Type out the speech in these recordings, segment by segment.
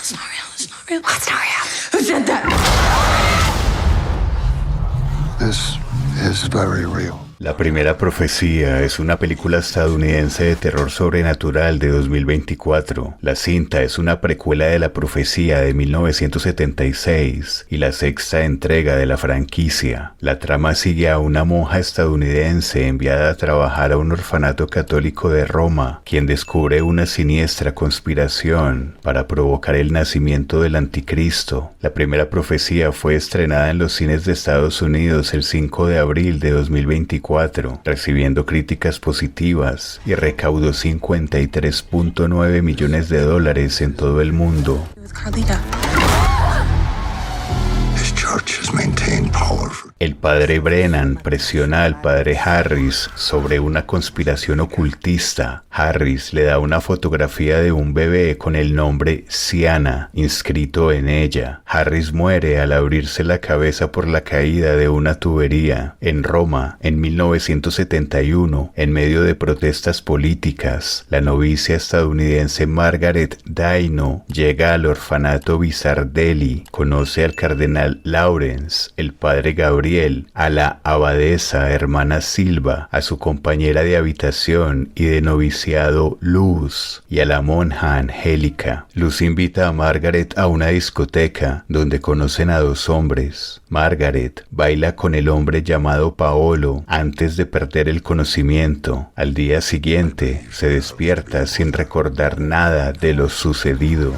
It's not real. It's not real. It's not real. Who said that? This is very real. La primera profecía es una película estadounidense de terror sobrenatural de 2024. La cinta es una precuela de La Profecía de 1976 y la sexta entrega de la franquicia. La trama sigue a una monja estadounidense enviada a trabajar a un orfanato católico de Roma, quien descubre una siniestra conspiración para provocar el nacimiento del anticristo. La primera profecía fue estrenada en los cines de Estados Unidos el 5 de abril de 2024. Recibiendo críticas positivas y recaudó $53.9 millones en todo el mundo. El padre Brennan presiona al padre Harris sobre una conspiración ocultista. Harris le da una fotografía de un bebé con el nombre Siana inscrito en ella. Harris muere al abrirse la cabeza por la caída de una tubería. En Roma, en 1971, en medio de protestas políticas, la novicia estadounidense Margaret Daino llega al orfanato Bisardelli, conoce al cardenal Lawrence, el padre Gabriel, a la abadesa hermana Silva, a su compañera de habitación y de noviciado Luz y a la monja Angélica. Luz invita a Margaret a una discoteca donde conocen a dos hombres. Margaret baila con el hombre llamado Paolo antes de perder el conocimiento. Al día siguiente se despierta sin recordar nada de lo sucedido.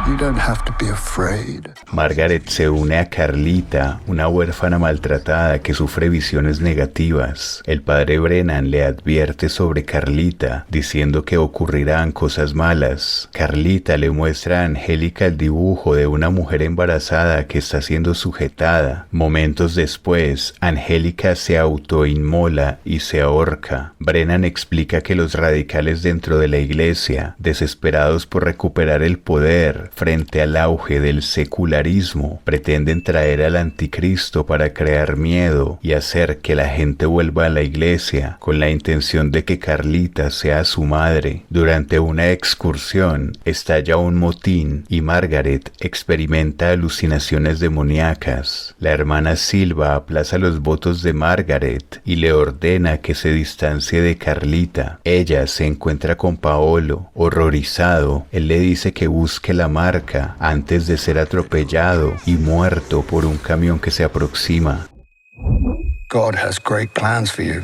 You don't have to be afraid. Margaret se une a Carlita, una huérfana maltratada que sufre visiones negativas. El padre Brennan le advierte sobre Carlita, diciendo que ocurrirán cosas malas. Carlita le muestra a Angélica el dibujo de una mujer embarazada que está siendo sujetada. Momentos después, Angélica se autoinmola y se ahorca. Brennan explica que los radicales dentro de la iglesia, desesperados por recuperar el poder frente al auge del secularismo, pretenden traer al anticristo para crear miedo y hacer que la gente vuelva a la iglesia con la intención de que Carlita sea su madre. Durante una excursión estalla un motín y Margaret experimenta alucinaciones demoníacas. La hermana Silva aplaza los votos de Margaret y le ordena que se distancie de Carlita. Ella se encuentra con Paolo. Horrorizado, él le dice que busque la marca antes de ser atropellado y muerto por un camión que se aproxima. God has great plans for you.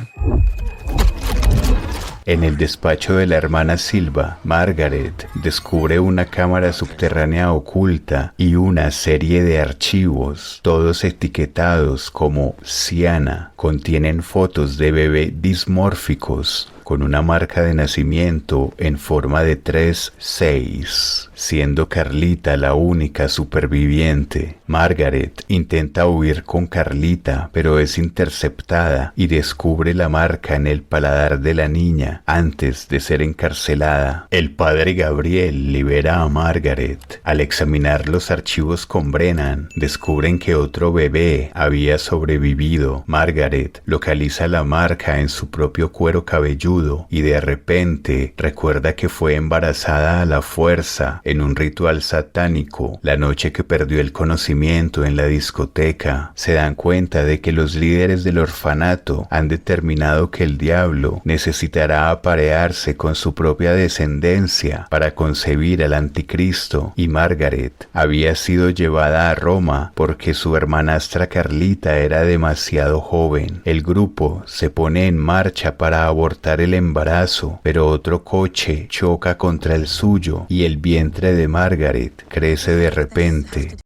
En el despacho de la hermana Silva, Margaret descubre una cámara subterránea oculta y una serie de archivos, todos etiquetados como Siana. Contienen fotos de bebés dismórficos con una marca de nacimiento en forma de 3-6, siendo Carlita la única superviviente. Margaret intenta huir con Carlita, pero es interceptada y descubre la marca en el paladar de la niña antes de ser encarcelada. El padre Gabriel libera a Margaret. Al examinar los archivos con Brennan, descubren que otro bebé había sobrevivido. Margaret localiza la marca en su propio cuero cabelludo y de repente recuerda que fue embarazada a la fuerza en un ritual satánico la noche que perdió el conocimiento en la discoteca. Se dan cuenta de que los líderes del orfanato han determinado que el diablo necesitará aparearse con su propia descendencia para concebir al anticristo, y Margaret había sido llevada a Roma porque su hermanastra Carlita era demasiado joven. El grupo se pone en marcha para abortar el embarazo, pero otro coche choca contra el suyo y el vientre de Margaret crece de repente.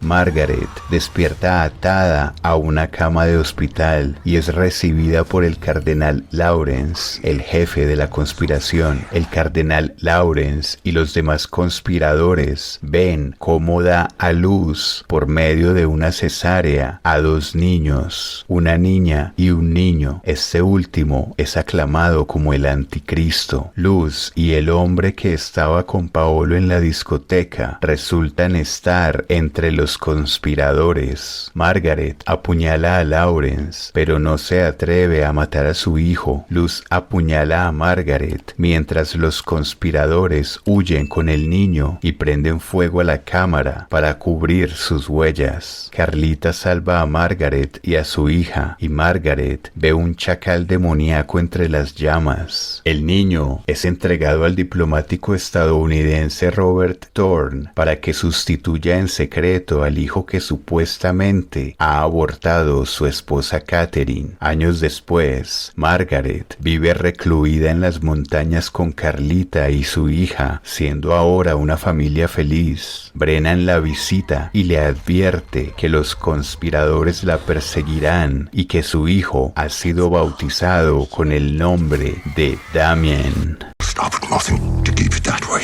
Margaret despierta atada a una cama de hospital y es recibida por el cardenal Lawrence, el jefe de la conspiración. El cardenal Lawrence y los demás conspiradores ven cómo da a luz por medio de una cesárea a dos niños, una niña y un niño. niño. Este último es aclamado como el anticristo. Luz y el hombre que estaba con Paolo en la discoteca resultan estar entre los conspiradores. Margaret apuñala a Lawrence, pero no se atreve a matar a su hijo. Luz apuñala a Margaret mientras los conspiradores huyen con el niño y prenden fuego a la cámara para cubrir sus huellas. Carlita salva a Margaret y a su hija, y Margaret ve un chacal demoníaco entre las llamas. El niño es entregado al diplomático estadounidense Robert Thorne para que sustituya en secreto al hijo que supuestamente ha abortado su esposa Catherine. Años después, Margaret vive recluida en las montañas con Carlita y su hija, siendo ahora una familia feliz. Brennan la visita y le advierte que los conspiradores la perseguirán y que su hijo ha sido bautizado con el nombre de Damien. Stop at nothing to keep it that way.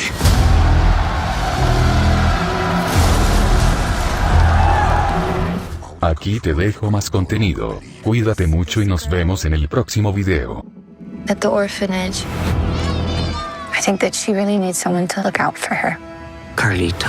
Aquí te dejo más contenido. Cuídate mucho y nos vemos en el próximo video. At the orphanage, I think that she really needs someone to look out for her. Carlita.